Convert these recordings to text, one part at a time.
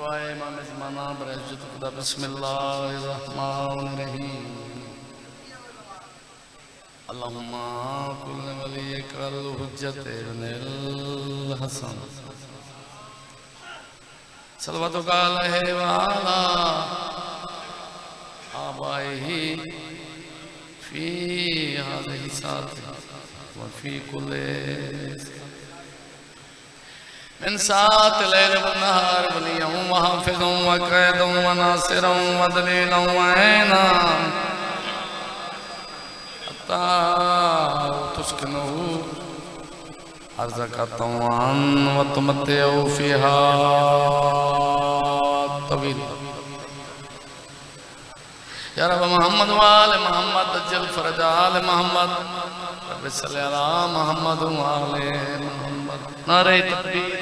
दुआए इमाम ज़माना बरइज़्ज़त खुदा बिस्मिल्लाहिर्रहमानिर्रहीम अल्लाहुम्मा कुल्ल वलियकल हुज्जत इब्नुल हसन सल्लल्लाहु अलैहि व अला आबाइही फी हाज़िहि सात व फी कुल्ले min saat layl wa nahar waliyum wa hafizum wa qaidum wa nasirum wa dalilum wa ainam hatta tuskinu arzaqatan wa tumatti'u fiha tawil ya Rabb Muhammad wa ali Muhammad ajil faraj ali Muhammad Rabbi salli ala Muhammad wa ali Muhammad नारे तकबीर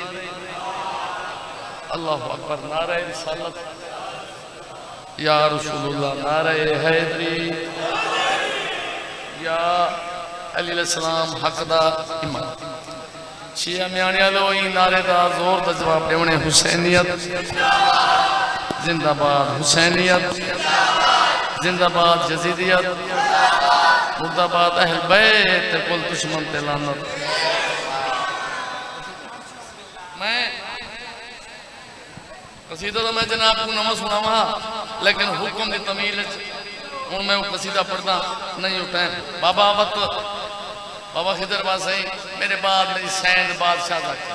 अल्लाहु अकबर नारे रिसालत या रसूलुल्लाह नारे हैदरी या अली अलैहिस्सलाम हक दा ईमान शिया म्याणिया लो ई नारे दा जोर दा जवाब देवणे हुसैनियत जिंदाबाद हुसैनियत जिंदाबाद यजीदियत मुर्दाबाद अहल बैत कुल दुश्मन ते लानत मैं कसीदा तो मैं जनाब को नवा सुनावा लेकिन हुक्म की तमील हूँ मैं वो कसीदा पढ़ता नहीं उठा बाबा वत बाबा खिदर बादशाह मेरे बाद मेरी सैंद बादशाह जाकिर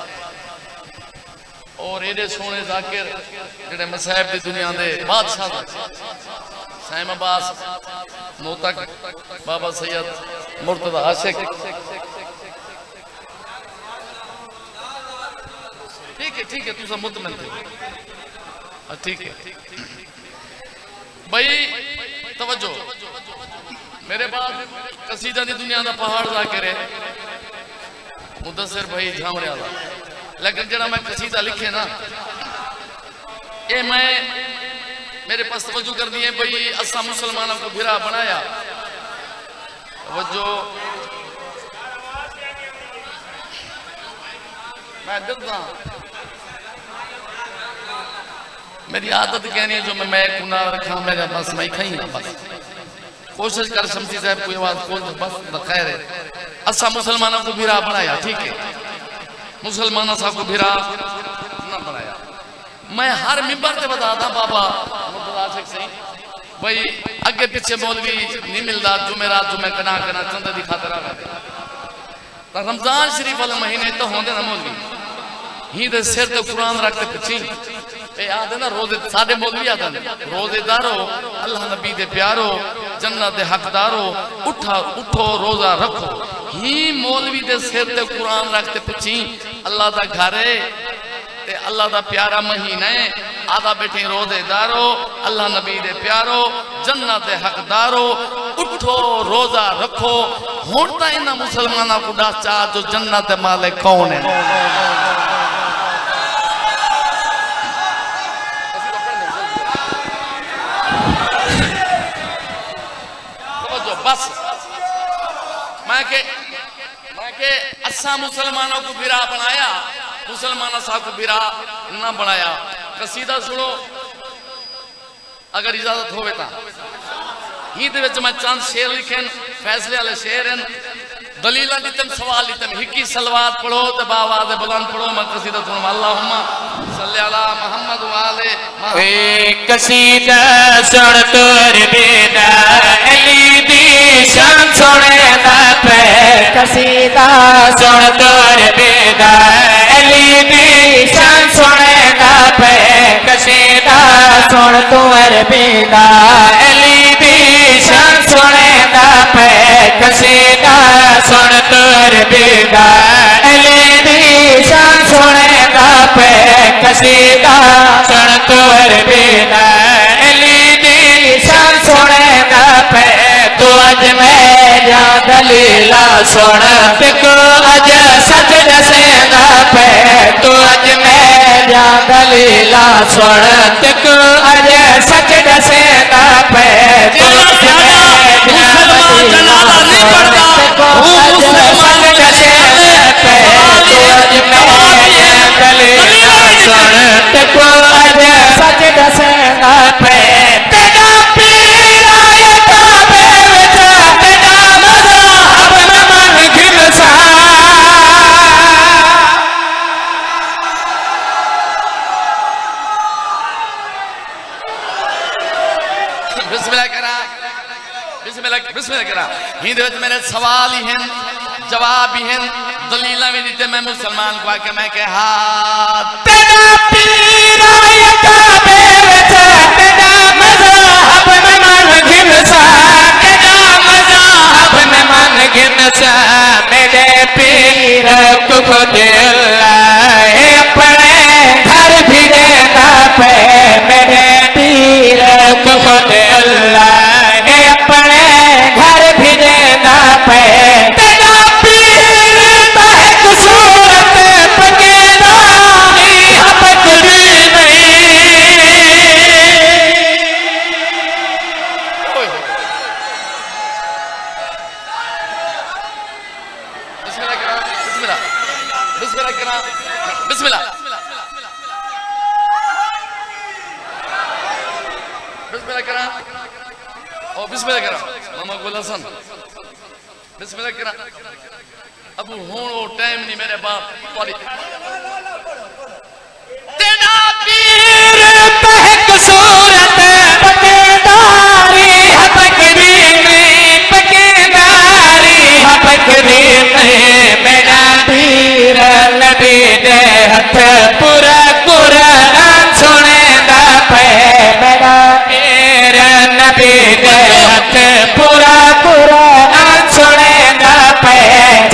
और एडे सोने जाकिर जेडे मसाहब की दुनिया के बादशाह सैम अब्बास मोतक बाबा सैयद मुर्तदा आशिक ठीक है तुम मुतमिन थे ठीक है भाई तवज्जो मेरे बाद कसीदा दी दुनिया का पहाड़ जाके रहे मुदस्सिर भाई झामड़े वाला लेकिन जरा मैं कसीदा लिखे ना ये मैं मेरे पास तवज्जो कर दी है भाई असा मुसलमानों को भिरा बनाया तवज्जो मैं डरदा मेरी आदत कहनी है जो मैं कुना रखा मेरे बस मैं खाई ना बस कोशिश कर शमसी साहब कोई आवाज खोल दो बस खैर है असा मुसलमानों को भिरा बनाया ठीक है मुसलमानों साहब को भिरा ना बनाया मैं हर मिंबर पे बताता बाबा मुर्तजा सही भाई अगे पीछे मौलवी नहीं मिलता जुमेरात जुमे कना कना चंद दी खातिर आवे तो रमजान शरीफ वाले महीने तो होंदे ना मौलवी ही दे सिर ते कुरान रख के पीछे याद है ना रोजे साडे मौलवी आते रोजेदारो अल्लाह नबी दे प्यारो जन्नत दे हकदारो उठो रोजा रखो ही मौलवी दे सिर ते कुरान रखते पिछी अल्लाह दा घर है ते अल्लाह दा प्यारा महीना है आधा बैठे रोजेदारो अल्लाह नबी दे प्यारो जन्नत दे हकदारो उठो रोजा रखो हुण तां इन्हां मुसलमानां को दस चा जो जन्नत दे मालिक कौन है बस मैं के असा मुसलमानों को बिरा बनाया मुसलमानों साहब को बिरा ना बनाया कसीदा सुनो अगर इजाजत हो ही मैं चंद शेर लिखे फैसले वाले शेर हैं दलील लितम सवाल लितम हिकी सलवात पढ़ो तो बाबा दे बुलंद पढ़ो मैं कसीदा सुनो अल्लाहुम्मा सल्ली अला मुहम्मद व आले कसीदा सुन तोर बिना अली दी शान सुने ना पे कसीदा सुन तोर बिना अली दी शान सुने ना पे कसीदा सुन तोर बिना अली दी शान सुने ना पे कसीदा सुन तोर बिना अली दी शान सुने ना पे कसीदा सुन तोर बिना अली दी शान सुने ना पे तू अज मेरा दलीला सुन को अज सच दसेगा पे तू अज मेरा दलीला सुन को अज सच दसेगा पे तू अज मेरा दलीला सुन को अज सच दसेगा पे तू अज मेरा दलीला सुन को अज बिस्मिल्लाह करा हिंद विच मेरे सवाल ही हैं जवाब ही हैं दलील भी दीते मैं मुसलमान को आके मैं के हाथ तेरा पीर यका बेवच तेरा मज़हब में मन घिनसा तेरा मज़हब में मन घिनसा मेरे पीर को खुद लाए अपने घर भी देना पे मेरे पीर को खुद लाए अपने घर भी देना पे तेरा पीर महक सूरत पकेदारी पकड़ी बिस्मिल्लाह करा बिस्मिल्लाह बिस्मिल्लाह करा बिस्मिल्लाह बिस्मिल्लाह करा ओ बिस्मिल्लाह करा मामा गुल हसन बिस्मिल्लाह करा अब हुण वो टाइम नहीं मेरे बाप पॉली तेरा पीर महक सूरत पकेदारी पकड़ी पकेदारी पकड़ी मेरा पीर नबी दे हथ पूरा कुरान सुनेंदा पे मेरा पीर नबी दे हथ पूरा कुरान सुनेंदा पे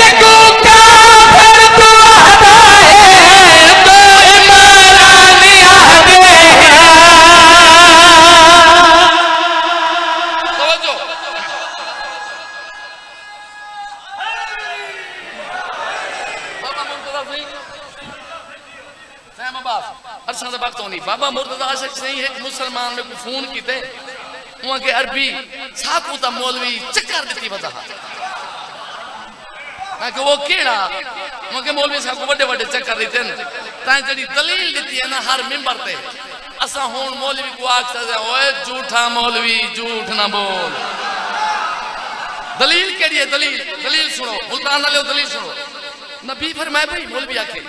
जगू काफिर तू हदा है कोई मारा नहीं आवे तवज्जो बाबा मुर्तजा सिंह सैम अब्बास अरसा दा वक्त होनी बाबा मुर्तजा आशिक सिंह एक मुसलमान में को फोन कीते उहाँ के अरबी साकू ता मौलवी चक्कर दिती वदा मैं के वो केड़ा उहाँ के मौलवी साहब को बड़े बड़े चक्कर दिते न तां जड़ी दलील दिती है ना हर मिंबर पे असा हुन मौलवी को आख सकदे ओए झूठा मौलवी झूठ ना बोल दलील केड़ी है दलील दलील सुनो मुल्तान वाले दलील सुनो नबी फरमाए भाई मौलवी आके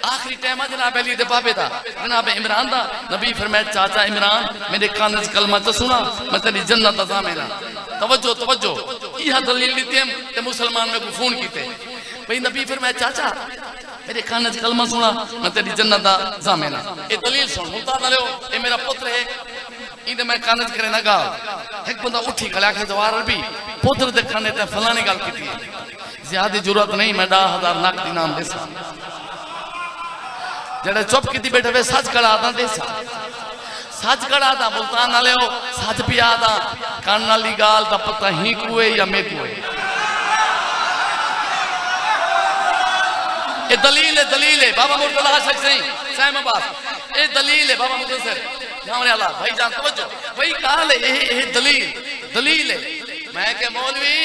आखिरी टाइम जनाब अली दे बाबे दा जनाब इमरान दा नबी फरमाए चाचा इमरान मेरे कान च कलमा तो सुना मैं तेरी जन्नत ज़ामिना तवज्जो तवज्जो यह दलील दी ते मुसलमान में को फोन कीते भाई नबी फरमाए चाचा मेरे कान च कलमा सुना मैं तेरी जन्नत दा ज़ामिना ए दलील सुन मुल्तान वाले ए मेरा पुत्र है इंदे मैं कान च करे ना गाल एक बंदा उठी खड़ा के जवार अरबी पुत्र दे खाने ते फलानी गाल कीती ज्यादा जरूरत नहीं मैं 10,000 लाख इनाम देसा जड़े चुप की बैठे वे सच कड़ा दा देसा सच कड़ा दा मुल्तान वाले हो सच पिया दा कान वाली गाल दा पता ही कुए या मैं कुए ये दलील है बाबा मुर्तजा आशिक सिंह सैम अब्बास ये दलील है बाबा मुर्तजा जामने वाला भाई जान तवज्जो भाई काल ये दलील है मैं के मौलवी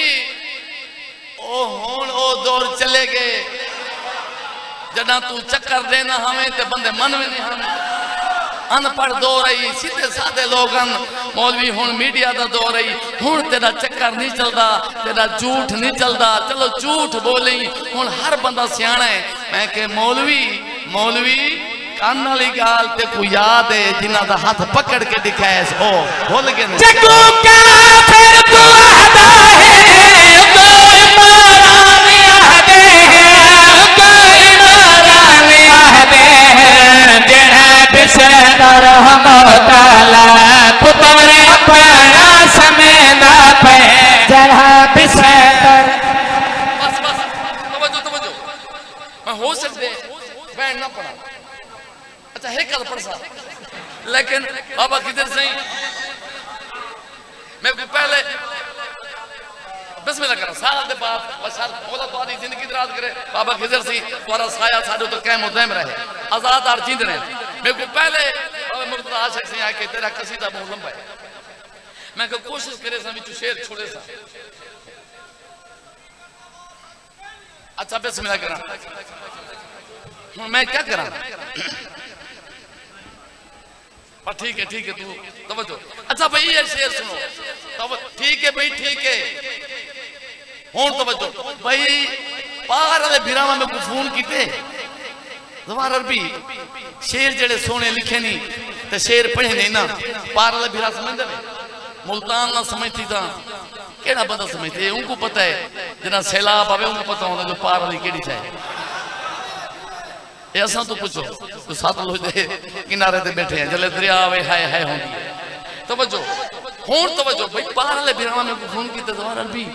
ओ हुन ओ दौर चले गए जदा तू चक्कर देना हमें ते बंदे मन में नहीं हम अनपढ़ दौर आई सीधे साधे लोग मौलवी हुन मीडिया दा दौर आई हुन तेरा चक्कर नहीं चलदा तेरा झूठ नहीं चलदा चलो झूठ बोली हुन हर बंदा सियाणा है मैं के मौलवी कान वाली गाल ते को याद है जिन्हां दा हाथ पकड़ के दिखाए ओ भूल गए जगू काफिर तू हदा है कोई मारा नहीं आदे कोई मारा नहीं आदे जेड़ा बिसतर हम ताला पुत्र अपना समेदा पे जड़ा बिसतर बस तवज्जो मैं हो सकते बैठ ना पड़ा अच्छा है कल पढ़सा लेकिन बाबा खिजर सिंह मैं पहले बिस्मिल्लाह करा साल दे बाद बशर मौला तुम्हारी जिंदगी दराज करे बाबा खिजर सिंह तुम्हारा साया साडो तो कायम दम रहे आजाद और जिंद रहे मैं को पहले बाबा मुर्तजा आशिक सिंह आके तेरा कसीदा बहुत लंबा है मैं को कोशिश करे सा विच शेर छोड़े सा अच्छा बिस्मिल्लाह करा मैं क्या करा ठीक है तू तवज्जो अच्छा भाई ये शेर सुनो तब ठीक है भाई ठीक है हुन तवज्जो भाई पार वाले बिरामा में को फोन कीते जवार अरबी शेर जेड़े सोने लिखे नहीं ते शेर पढ़े नहीं ना पार वाले बिरा समझदे मुल्तान ना समझती था केड़ा बंदा समझते उनको पता है जना सैलाब आवे उनको पता होता जो पार वाली केड़ी चाहे ये असा तो पूछो तो सतलुज दे किनारे ते बैठे हैं जले दरिया आवे हाय हाय होंदी है तवज्जो हुन तवज्जो भाई पार वाले बिरावा में फोन की तजवार अरबी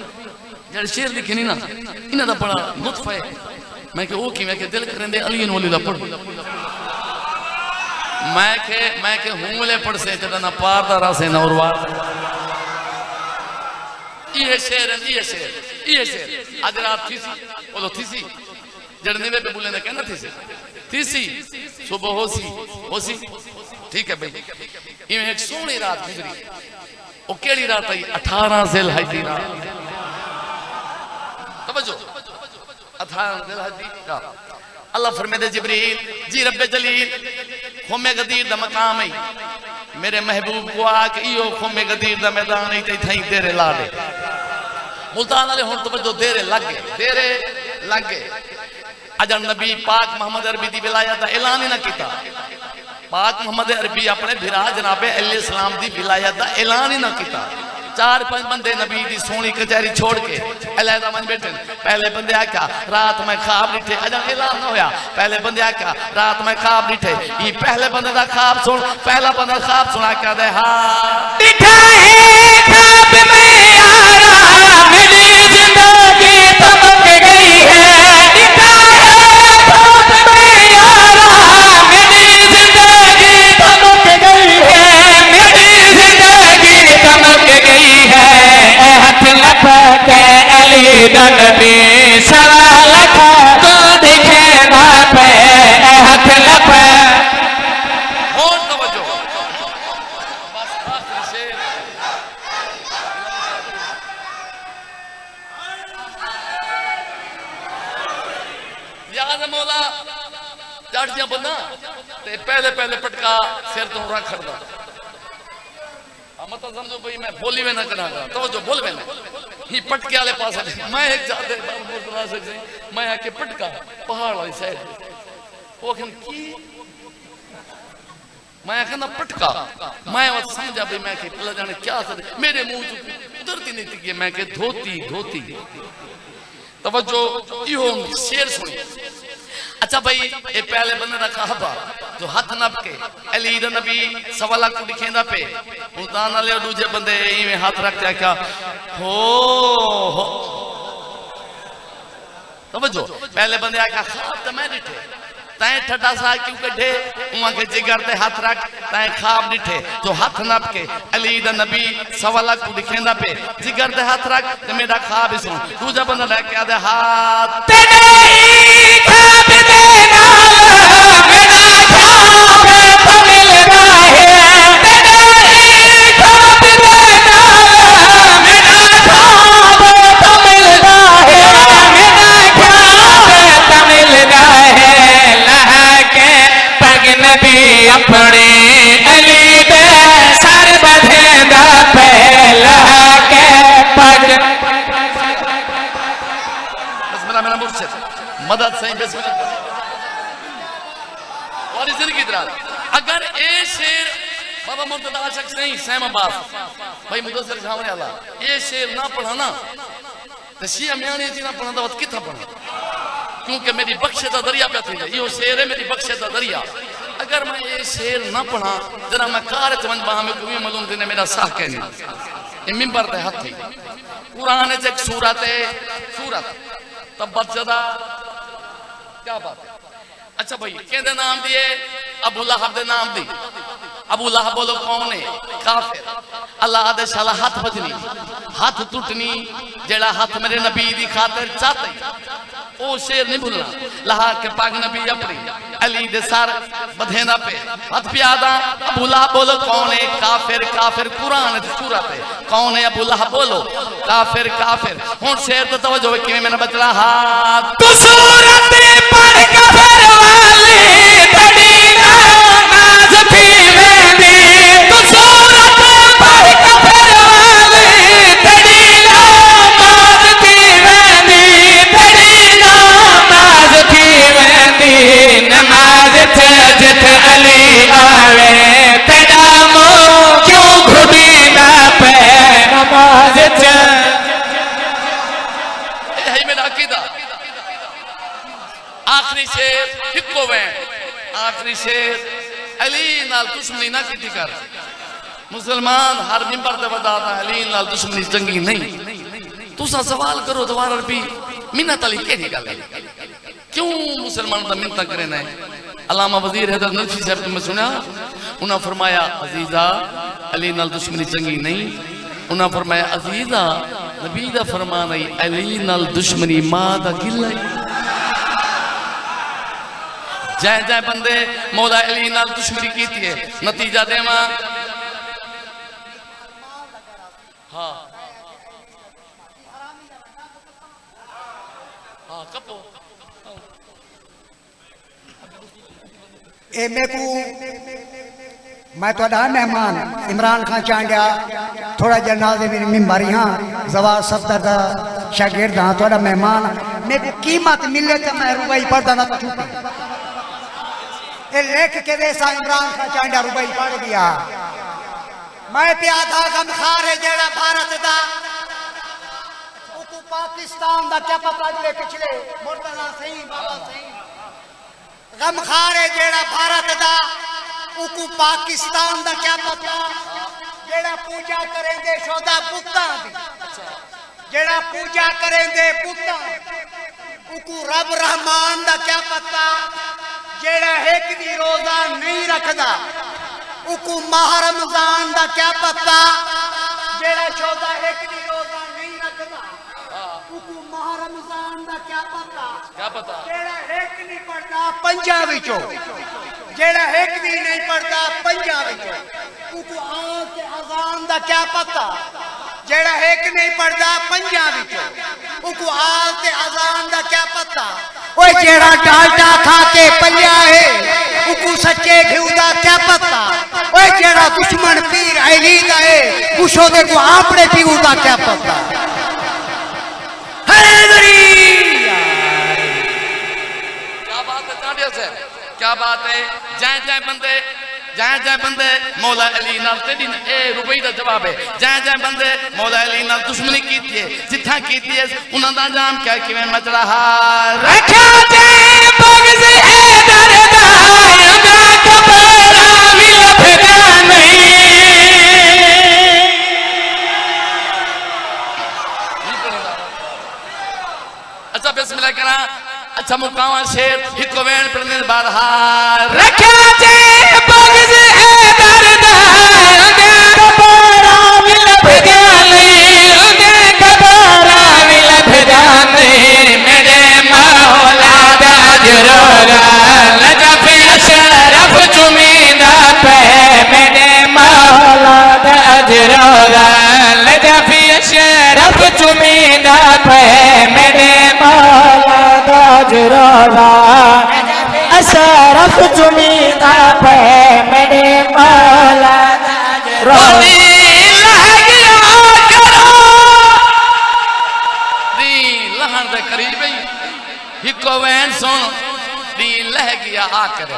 जड़ शेर लिखे नहीं ना इना दा बड़ा लुत्फ है मैं के ओ की मैं के दिल करंदे अली वली दा पढ़ मैं के हुमले पढ़ से जदा ना पार दा रासे ना उरवा ये शेर आज रात थी सी बोलो थी सी जड़ने में बोले ना कहना थी सी सुबह होसी ठीक है भाई ये एक सोनी रात गुजरी वो केड़ी रात आई 18 ज़िलहज्जा रात तवज्जो 18 ज़िलहज्जा रात अल्लाह फरमाते जिब्रील जी रब्बे जलील खुमे गदीर दा मकाम है मेरे महबूब को आके इयो खुमे गदीर दा मैदान है ते थई तेरे लाडे मुल्तान वाले हुन तवज्जो देरे लग गए अजर नबी पाक मोहम्मद अरबी दी विलायत दा ऐलान ही ना कीता पाक मोहम्मद अरबी अपने भिरा जनाबे अलैहिस्सलाम दी विलायत दा ऐलान ही ना कीता 4-5 बंदे नबी दी सोनी कचहरी छोड़ के अलहदा मन बैठे पहले बंदे आख्या रात में ख्वाब डिठे अजर ऐलान ना होया पहले बंदे आख्या रात में ख्वाब डिठे ये पहले बंदे दा ख्वाब सुन पहला बंदा ख्वाब सुना क्या दे हां डिठा है ख्वाब में यारा मेरी जिंदगी तमक गई है डिठा है ख्वाब में यारा मेरी जिंदगी तमक गई है मेरी जिंदगी तमक गई है हाथ लपके अली दा नबी सवा लखा तो दिखे ना पे हाथ लपके और तवज्जो बस आखिरी शेर याद मौला जट दिया बंदा ते पहले पटका सिर तो रख खड़दा मत समझो भाई मैं बोली में ना करांगा तवज्जो बोल में ही पटके वाले पास मैं एक जाते मुर्तजा से मैं आके पटका पहाड़ वाली साइड वो कहन की मैं कहना पटका मैं वो समझा भाई मैं के पल्ला जाने क्या सर मेरे मुंह से उतरती नहीं थी मैं के धोती तवज्जो यो शेर सुनी अच्छा भाई ये पहले बंदे दा कहाबा जो हाथ नप के अली दा नबी सवाला को दिखेंदा पे मुल्तान वाले दूजे बंदे इवें हाथ रख के क्या हो तवज्जो पहले बंदे आका ख्वाब तो मैं डिठे तै ठड्डा सा क्यों कढे उमा के जिगर ते हाथ रख तै ख्वाब डिठे जो हाथ नप के अली दा नबी सवाला को दिखेंदा पे जिगर ते हाथ रख ते मेरा ख्वाब सुन दूजा बंदा लेके आ दे हाथ तेरे ख्वाब दे नाल मेरा ख्वाब तो मिल रहा है तेरे ख्वाब दे नाल मेरा ख्वाब तो मिल रहा है मेरा ख्वाब तो मिल रहा है लहा के पग नबी अपने अली दे सर बधेंदा पे लहा के पग मेरा मुर्शिद मदद सही बिस्मिल्लाह और जिंदगी तरह अगर ए शेर बाबा मुर्तजा शख्स नहीं सैम अब्बास भाई मुदस्सिर झावने वाला ये शेर ना पढ़ा ना तो शिया म्याणी जी ना पढ़ा तो किथा पढ़ा क्योंकि मेरी बख्शे दा दरिया पे थी यो शेर है मेरी बख्शे दा दरिया अगर मैं ये शेर ना पढ़ा जरा मैं कार चवन बा में कोई मालूम दिन मेरा साह कहने ये मिंबर दे हाथ थी कुरान से एक सूरत तब्बत जदा क्या बात है अच्छा भाई कहते नाम दिए अबू लहब दे नाम दी अबू लहब बोलो कौन है काफिर अल्लाह दे शाला हाथ बजनी हाथ टूटनी जेड़ा हाथ मेरे नबी दी खातिर चाहते ओ शेर नहीं भूलना लहा के पाक नबी अपनी अली दे सर बधेना पे हाथ पियादा अबू लहब बोलो कौन है काफिर कुरान दी सूरत है कौन है अबू लहब बोलो काफिर हुन शेर तो तवज्जो किवें मैंने बचला हाथ तू सूरत पढ़ काफिर वाली तेरी नाज थी मेंदी तू सूरत पढ़ काफिर वाली तेरी नाज थी मेंदी तेरी नाज थी मेंदी नमाज थे जित अली आवे तेरा मुंह क्यों घुटी ना पे नमाज थे आखिरी शेर हिको वैन आखिरी शेर अली नाल दुश्मनी ना की कर मुसलमान हर मिंबर ते बताता अली नाल दुश्मनी चंगी नहीं तुसा सवाल करो दोबारा भी मिन्नत अली केड़ी गल है क्यों मुसलमान दा मिन्नत करे ना अल्लामा वजीर हैदर नलफी साहब तुम सुना उन्हें फरमाया अजीजा अली नाल दुश्मनी चंगी नहीं उन्हें फरमाया अजीजा नबी दा फरमान है अली नाल दुश्मनी मां दा गिला जय जय बंदे मौला अली नाल दुश्मनी की है नतीजा देवा हाँ हाँ कपो ए मेकू मैं तो मेहमान इमरान खान चांडिया थोड़ा जनाजे मेरी मिम्बारी हाँ जवाब सफ्तर का शागिर्द हाँ थोड़ा मेहमान मेरे को कीमत मिले तो मैं रुपये पढ़ता ना चुप ये लेख के वैसा इमरान खान चांडिया रुपये पढ़ दिया मैं प्या था गम खारे जेड़ा भारत दा पाकिस्तान दा क्या पता अगले पिछले मुर्तजा सही बाबा सही गम खारे जेड़ा भारत दा उकू पाकिस्तान दा क्या पता जेड़ा पूजा करेंगे शोदा पुत्ता दी जेड़ा पूजा करेंगे पुत्ता उकू रब रहमान दा क्या पता जेड़ा एक भी रोजा नहीं रखदा उकू माह रमजान दा क्या पता जेड़ा शोदा एक भी रोजा नहीं रखदा उकू माह रमजान दा क्या पता जेड़ा एक नहीं पढ़दा पंजा विचों जेड़ा एक भी नहीं पढ़दा पंजा विचों उकू आल ते अजान दा क्या पता जेड़ा एक नहीं पढ़दा पंजा विचों उकू आल ते अजान दा क्या पता ओए जेड़ा डालडा खा के पलिया है उकू सच्चे घिउ दा क्या पता ओए जेड़ा दुश्मन पीर अली दा है कुछो दे को आपने पीऊ दा क्या पता क्या बात है जय जय बंदे मौला अली नाल तेरी ए रुपई दा जवाब है जय जय बंदे मौला अली नाल दुश्मनी कीती है जिथा कीती है उन्हां दा जाम क्या किवें मच रहा रखा जे बगज़ ए दरदा अगा कपड़ा भी लभदा नहीं अच्छा बिस्मिल्लाह करा अच्छा मुकामा शेर हिको वेण पढ़ने बारहार रखा जे बगज़ ए दरदा अगा कपड़ा भी लभदा नहीं अगा कपड़ा भी लभदा नहीं मेरे मौला दा जरोरा लजफ अशरफ चुमीदा पे मेरे मौला दा जरोरा लजफ अशरफ चुमीदा पे मेरे मौला दा जरोरा अशरफ चुमीदा पे मेरे मौला दा जरोरा हिको वैन सुन दी लह गया आकर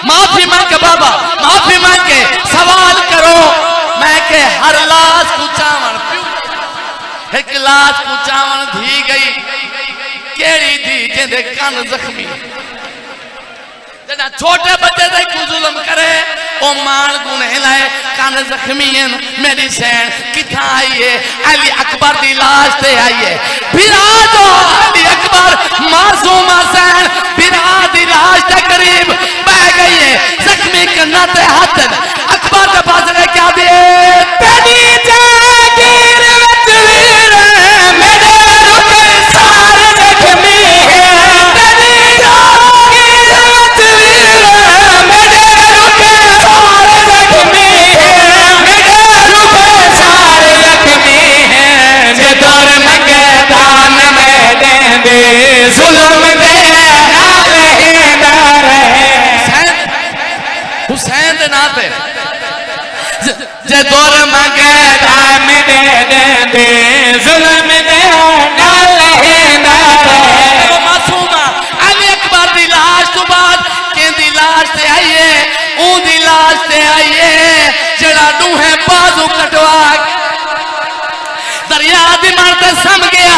माफी मांग के बाबा माफी मांग के सवाल करो मैं के हर लाश को चावण एक लाश को चावण धी गई केड़ी थी जेंदे कान जख्मी छोटे बच्चे से को जुल्म करे ओ मान गुने लाए कान जख्मी हैं मेरी सैन किथा आई है अली अकबर दी लाश ते आई है बिरा जो अली अकबर मासूम हसन बिरा दी लाश ते करीब बह गई है जख्मी कन्ना ते हाथ अकबर के पास ने क्या दिए हुसैन दे नाते जे दुर मंगे दाम दे दे जुल्म दे नाल हेंदा वो मासूमा अली अकबर दी लाश तो बाद केंदी लाश ते आईए ऊदी लाश ते आईए जड़ा डूहे बाजू कटवा दरिया दी मरते सम गया